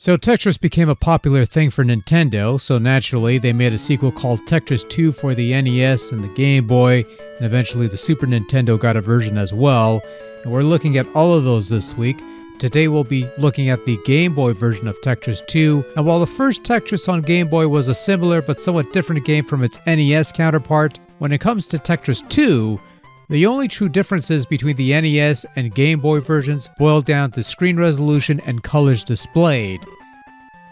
So Tetris became a popular thing for Nintendo, so naturally they made a sequel called Tetris 2 for the NES and the Game Boy, and eventually the Super Nintendo got a version as well, and we're looking at all of those this week. Today we'll be looking at the Game Boy version of Tetris 2, and while the first Tetris on Game Boy was a similar but somewhat different game from its NES counterpart, when it comes to Tetris 2, the only true differences between the NES and Game Boy versions boil down to screen resolution and colors displayed,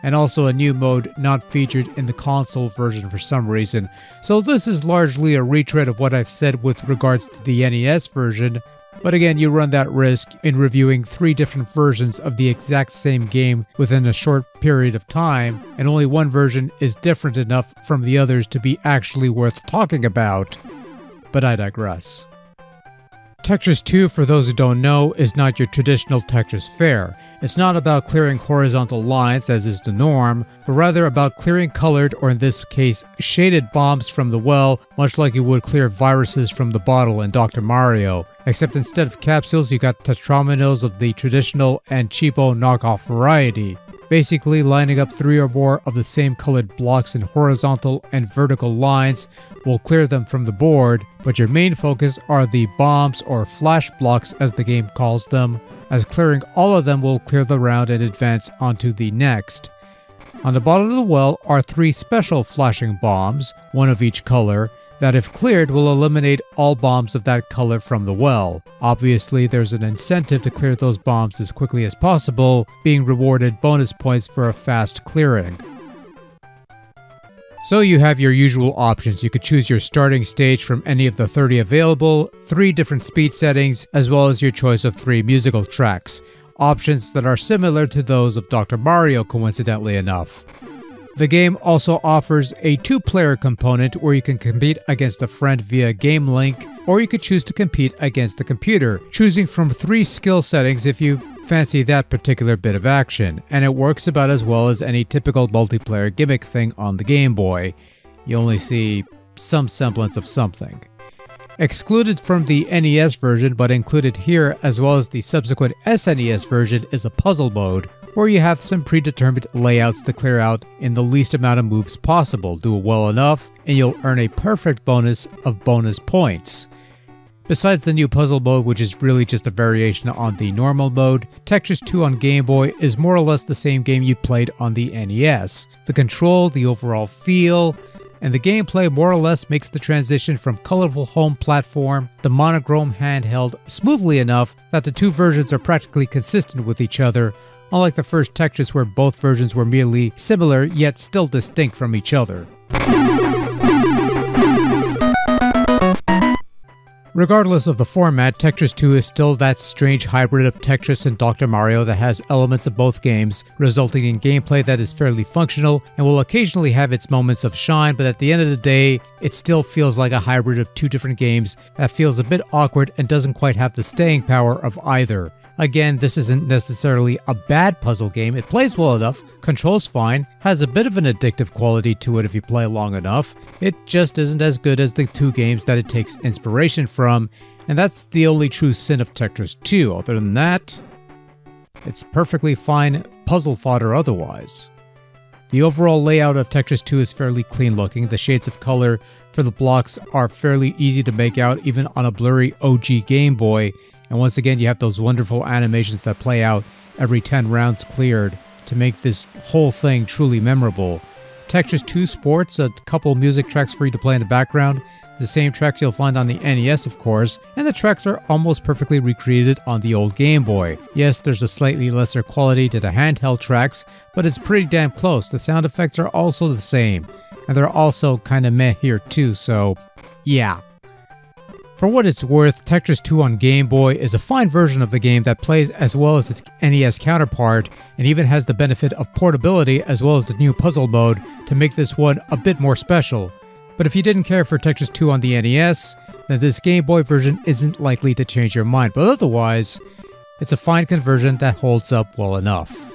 and also a new mode not featured in the console version for some reason. So this is largely a retread of what I've said with regards to the NES version, but again, you run that risk in reviewing 3 different versions of the exact same game within a short period of time, and only one version is different enough from the others to be actually worth talking about. But I digress. Tetris 2, for those who don't know, is not your traditional Tetris fare. It's not about clearing horizontal lines, as is the norm, but rather about clearing colored, or in this case, shaded bombs from the well, much like you would clear viruses from the bottle in Dr. Mario. Except instead of capsules, you got tetrominoes of the traditional and cheapo knockoff variety. Basically, lining up 3 or more of the same colored blocks in horizontal and vertical lines will clear them from the board, but your main focus are the bombs or flash blocks as the game calls them, as clearing all of them will clear the round and advance onto the next. On the bottom of the well are 3 special flashing bombs, one of each color, that if cleared will eliminate all bombs of that color from the well. Obviously, there's an incentive to clear those bombs as quickly as possible, being rewarded bonus points for a fast clearing. So you have your usual options. You could choose your starting stage from any of the 30 available, 3 different speed settings, as well as your choice of 3 musical tracks. Options that are similar to those of Dr. Mario, coincidentally enough. The game also offers a 2-player component where you can compete against a friend via Game Link, or you could choose to compete against the computer, choosing from 3 skill settings if you fancy that particular bit of action, and it works about as well as any typical multiplayer gimmick thing on the Game Boy. You only see some semblance of something. Excluded from the NES version, but included here as well as the subsequent SNES version, is a puzzle mode, where you have some predetermined layouts to clear out in the least amount of moves possible. Do it well enough, and you'll earn a perfect bonus of bonus points. Besides the new puzzle mode, which is really just a variation on the normal mode, Tetris 2 on Game Boy is more or less the same game you played on the NES. The control, the overall feel, and the gameplay more or less makes the transition from colorful home platform to monochrome handheld smoothly enough that the 2 versions are practically consistent with each other, unlike the first Tetris where both versions were merely similar yet still distinct from each other. Regardless of the format, Tetris 2 is still that strange hybrid of Tetris and Dr. Mario that has elements of both games, resulting in gameplay that is fairly functional and will occasionally have its moments of shine, but at the end of the day, it still feels like a hybrid of 2 different games that feels a bit awkward and doesn't quite have the staying power of either. Again, this isn't necessarily a bad puzzle game. It plays well enough, controls fine, has a bit of an addictive quality to it if you play long enough. It just isn't as good as the 2 games that it takes inspiration from, and that's the only true sin of Tetris 2. Other than that, it's perfectly fine puzzle fodder otherwise. The overall layout of Tetris 2 is fairly clean looking. The shades of color for the blocks are fairly easy to make out even on a blurry OG Game Boy. And once again, you have those wonderful animations that play out every 10 rounds cleared to make this whole thing truly memorable. Tetris 2 sports a couple music tracks for you to play in the background, the same tracks you'll find on the NES of course, and the tracks are almost perfectly recreated on the old Game Boy. Yes, there's a slightly lesser quality to the handheld tracks, but it's pretty damn close. The sound effects are also the same, and they're also kinda meh here too, so yeah. For what it's worth, Tetris 2 on Game Boy is a fine version of the game that plays as well as its NES counterpart, and even has the benefit of portability as well as the new puzzle mode to make this one a bit more special. But if you didn't care for Tetris 2 on the NES, then this Game Boy version isn't likely to change your mind, but otherwise, it's a fine conversion that holds up well enough.